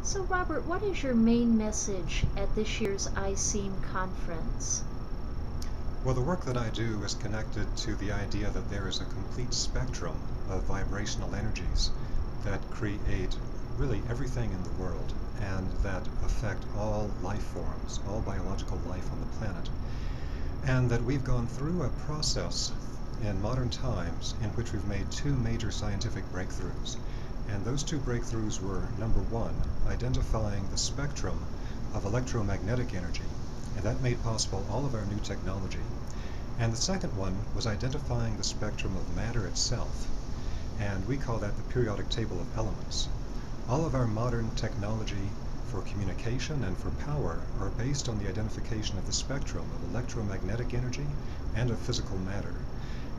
So Robert, what is your main message at this year's ISSEEM conference? Well, the work that I do is connected to the idea that there is a complete spectrum of vibrational energies that create really everything in the world and that affect all life forms, all biological life on the planet. And that we've gone through a process in modern times in which we've made two major scientific breakthroughs. And those two breakthroughs were, number one, identifying the spectrum of electromagnetic energy, and that made possible all of our new technology. And the second one was identifying the spectrum of matter itself, and we call that the periodic table of elements. All of our modern technology for communication and for power are based on the identification of the spectrum of electromagnetic energy and of physical matter.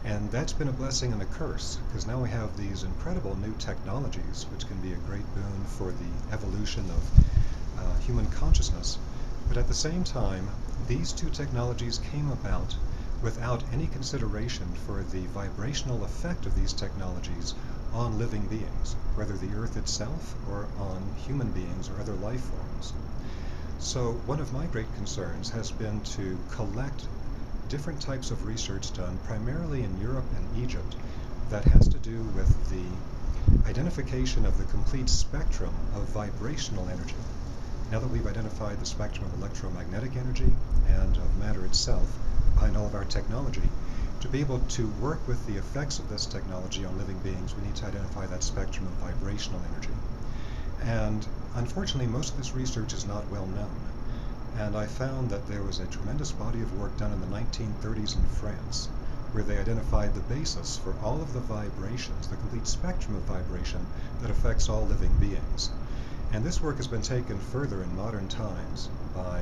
And that's been a blessing and a curse, because now we have these incredible new technologies which can be a great boon for the evolution of human consciousness. But at the same time, these two technologies came about without any consideration for the vibrational effect of these technologies on living beings, whether the Earth itself or on human beings or other life forms. So one of my great concerns has been to collect different types of research done primarily in Europe and Egypt that has to do with the identification of the complete spectrum of vibrational energy. Now that we've identified the spectrum of electromagnetic energy and of matter itself behind all of our technology, to be able to work with the effects of this technology on living beings, we need to identify that spectrum of vibrational energy. And unfortunately, most of this research is not well known. And I found that there was a tremendous body of work done in the 1930s in France, where they identified the basis for all of the vibrations, the complete spectrum of vibration that affects all living beings. And this work has been taken further in modern times by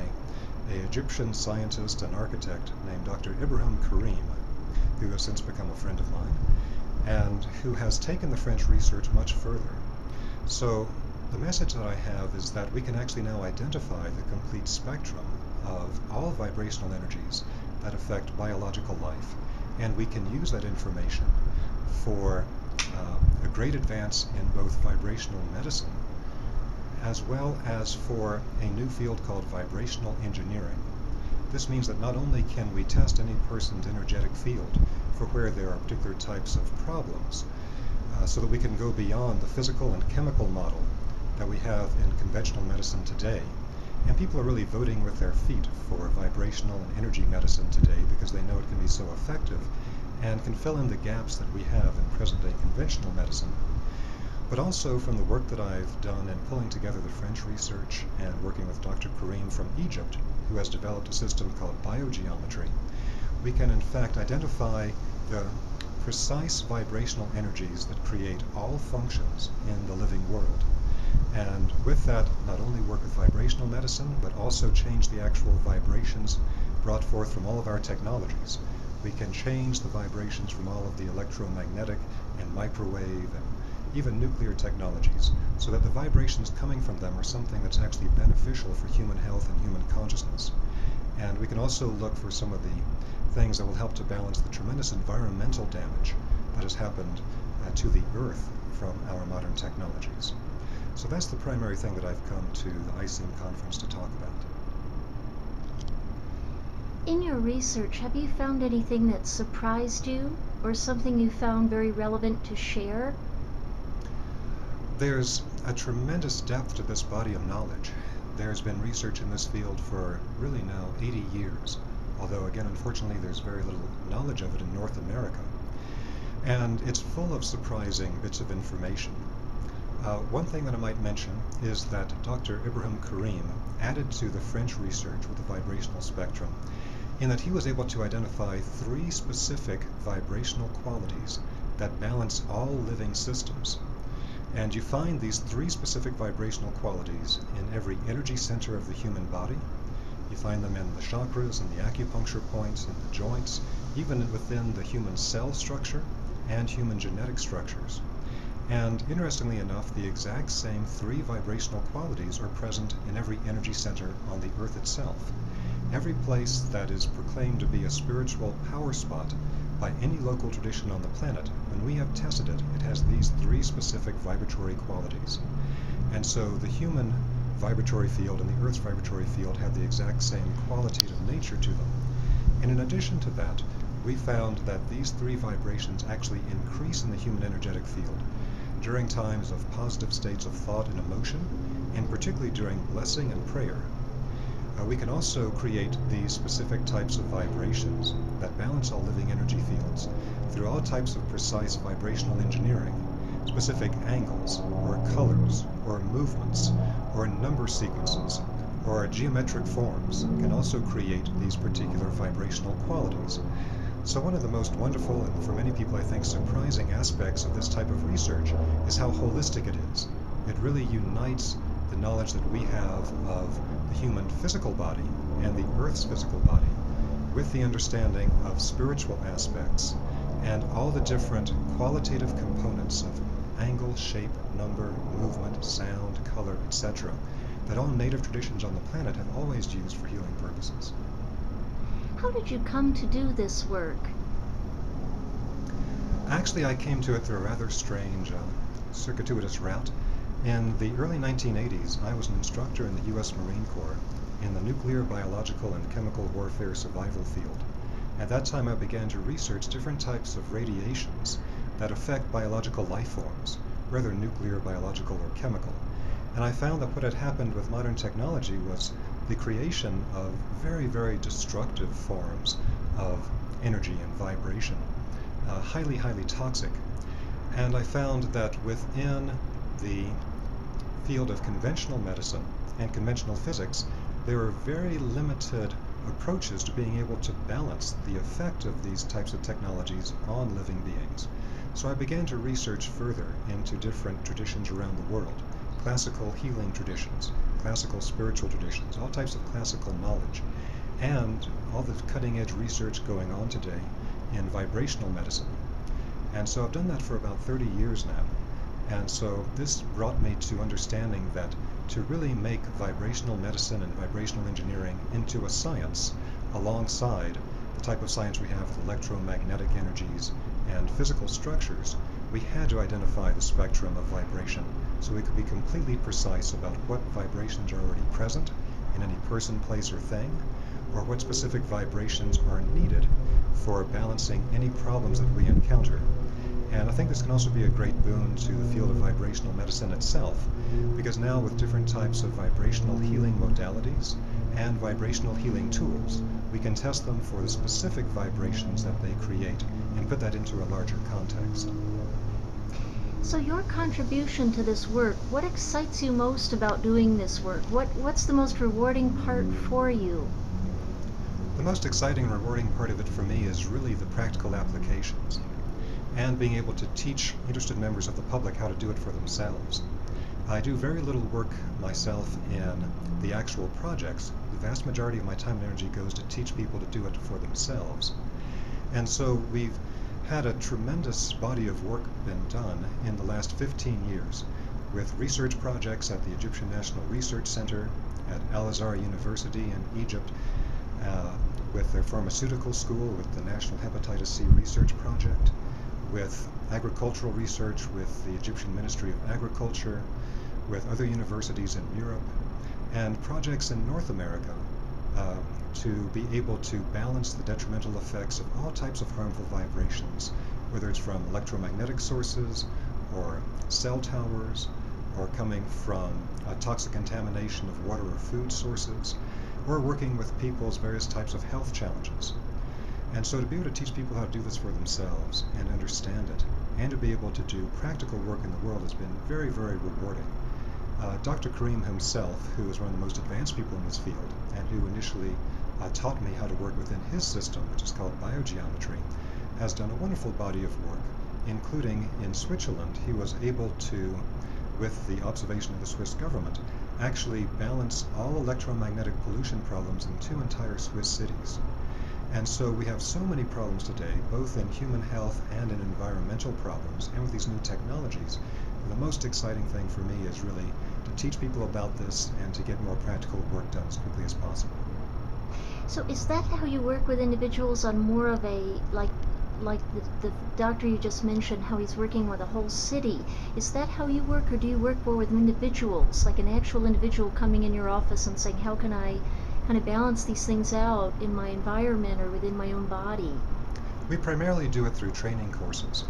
an Egyptian scientist and architect named Dr. Ibrahim Karim, who has since become a friend of mine, and who has taken the French research much further. So the message that I have is that we can actually now identify the complete spectrum of all vibrational energies that affect biological life, and we can use that information for a great advance in both vibrational medicine as well as for a new field called vibrational engineering. This means that not only can we test any person's energetic field for where there are particular types of problems, so that we can go beyond the physical and chemical model that we have in conventional medicine today. And people are really voting with their feet for vibrational and energy medicine today because they know it can be so effective and can fill in the gaps that we have in present-day conventional medicine. But also from the work that I've done in pulling together the French research and working with Dr. Karim from Egypt, who has developed a system called biogeometry, we can in fact identify the precise vibrational energies that create all functions in the living world. And with that, not only work with vibrational medicine, but also change the actual vibrations brought forth from all of our technologies. We can change the vibrations from all of the electromagnetic and microwave and even nuclear technologies, so that the vibrations coming from them are something that's actually beneficial for human health and human consciousness. And we can also look for some of the things that will help to balance the tremendous environmental damage that has happened to the Earth from our modern technologies. So that's the primary thing that I've come to the ISSEEM conference to talk about. In your research, have you found anything that surprised you or something you found very relevant to share? There's a tremendous depth to this body of knowledge. There's been research in this field for really now 80 years, although again, unfortunately, there's very little knowledge of it in North America. And it's full of surprising bits of information. One thing that I might mention is that Dr. Ibrahim Karim added to the French research with the vibrational spectrum in that he was able to identify 3 specific vibrational qualities that balance all living systems. And you find these 3 specific vibrational qualities in every energy center of the human body. You find them in the chakras and the acupuncture points and the joints, even within the human cell structure and human genetic structures. And interestingly enough, the exact same 3 vibrational qualities are present in every energy center on the Earth itself. Every place that is proclaimed to be a spiritual power spot by any local tradition on the planet, when we have tested it, it has these 3 specific vibratory qualities. And so the human vibratory field and the Earth's vibratory field have the exact same qualitative nature to them. And in addition to that, we found that these three vibrations actually increase in the human energetic field during times of positive states of thought and emotion, and particularly during blessing and prayer. We can also create these specific types of vibrations that balance all living energy fields through all types of precise vibrational engineering. Specific angles, or colors, or movements, or number sequences, or geometric forms can also create these particular vibrational qualities. So one of the most wonderful, and for many people I think surprising aspects of this type of research is how holistic it is. It really unites the knowledge that we have of the human physical body and the Earth's physical body with the understanding of spiritual aspects and all the different qualitative components of angle, shape, number, movement, sound, color, etc. that all native traditions on the planet have always used for healing purposes. How did you come to do this work? Actually, I came to it through a rather strange, circuitous route. In the early 1980s, I was an instructor in the U.S. Marine Corps in the nuclear, biological, and chemical warfare survival field. At that time, I began to research different types of radiations that affect biological life forms, whether nuclear, biological, or chemical. And I found that what had happened with modern technology was the creation of very, very destructive forms of energy and vibration, highly, highly toxic. And I found that within the field of conventional medicine and conventional physics, there are very limited approaches to being able to balance the effect of these types of technologies on living beings. So I began to research further into different traditions around the world, classical healing traditions, classical spiritual traditions, all types of classical knowledge, and all the cutting-edge research going on today in vibrational medicine. And so I've done that for about 30 years now. And so this brought me to understanding that to really make vibrational medicine and vibrational engineering into a science alongside the type of science we have with electromagnetic energies and physical structures, we had to identify the spectrum of vibration so we could be completely precise about what vibrations are already present in any person, place, or thing, or what specific vibrations are needed for balancing any problems that we encounter. And I think this can also be a great boon to the field of vibrational medicine itself, because now with different types of vibrational healing modalities and vibrational healing tools, we can test them for the specific vibrations that they create and put that into a larger context. So your contribution to this work, what excites you most about doing this work? What's the most rewarding part for you? The most exciting and rewarding part of it for me is really the practical applications, and being able to teach interested members of the public how to do it for themselves. I do very little work myself in the actual projects. The vast majority of my time and energy goes to teach people to do it for themselves. And so we've had a tremendous body of work been done in the last 15 years with research projects at the Egyptian National Research Center, at Al-Azhar University in Egypt, with their pharmaceutical school, with the National Hepatitis C Research Project, with agricultural research with the Egyptian Ministry of Agriculture, with other universities in Europe, and projects in North America to be able to balance the detrimental effects of all types of harmful vibrations, whether it's from electromagnetic sources or cell towers, or coming from toxic contamination of water or food sources, or working with people's various types of health challenges. And so to be able to teach people how to do this for themselves and understand it, and to be able to do practical work in the world has been very, very rewarding. Dr. Karim himself, who is one of the most advanced people in this field, and who initially taught me how to work within his system, which is called biogeometry, has done a wonderful body of work, including in Switzerland. He was able to, with the observation of the Swiss government, actually balance all electromagnetic pollution problems in 2 entire Swiss cities. And so we have so many problems today, both in human health and in environmental problems, and with these new technologies. The most exciting thing for me is really to teach people about this and to get more practical work done as quickly as possible. So is that how you work with individuals on more of a like like the doctor you just mentioned, how he's working with a whole city. Is that how you work, or do you work more with individuals, like an actual individual coming in your office and saying, how can I kind of balance these things out in my environment or within my own body? We primarily do it through training courses,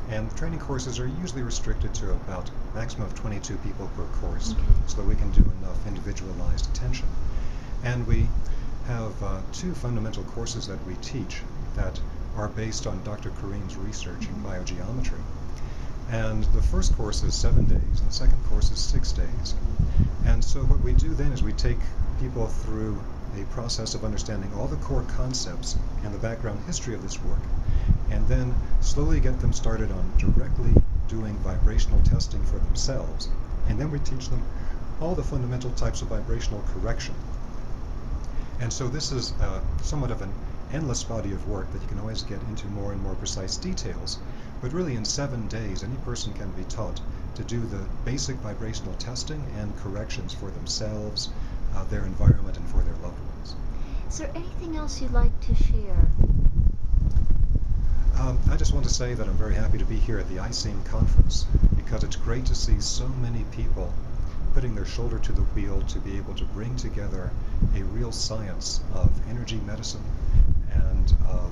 and training courses are usually restricted to about maximum of 22 people per course, so that we can do enough individualized attention. And we have two fundamental courses that we teach that are based on Dr. Kareem's research in biogeometry. And the first course is 7 days, and the second course is 6 days. And so what we do then is we take people through a process of understanding all the core concepts and the background history of this work, and then slowly get them started on directly doing vibrational testing for themselves. And then we teach them all the fundamental types of vibrational correction. And so this is somewhat of an endless body of work that you can always get into more and more precise details. But really in 7 days, any person can be taught to do the basic vibrational testing and corrections for themselves, their environment, and for their loved ones. Is there anything else you'd like to share? I just want to say that I'm very happy to be here at the ISSSEEM conference, because it's great to see so many people putting their shoulder to the wheel to be able to bring together a real science of energy medicine and of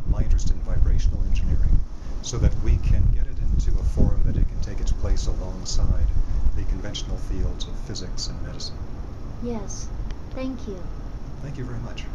my interest in vibrational engineering, so that we can get it into a form that it can take its place alongside the conventional fields of physics and medicine. Yes. Thank you. Thank you very much.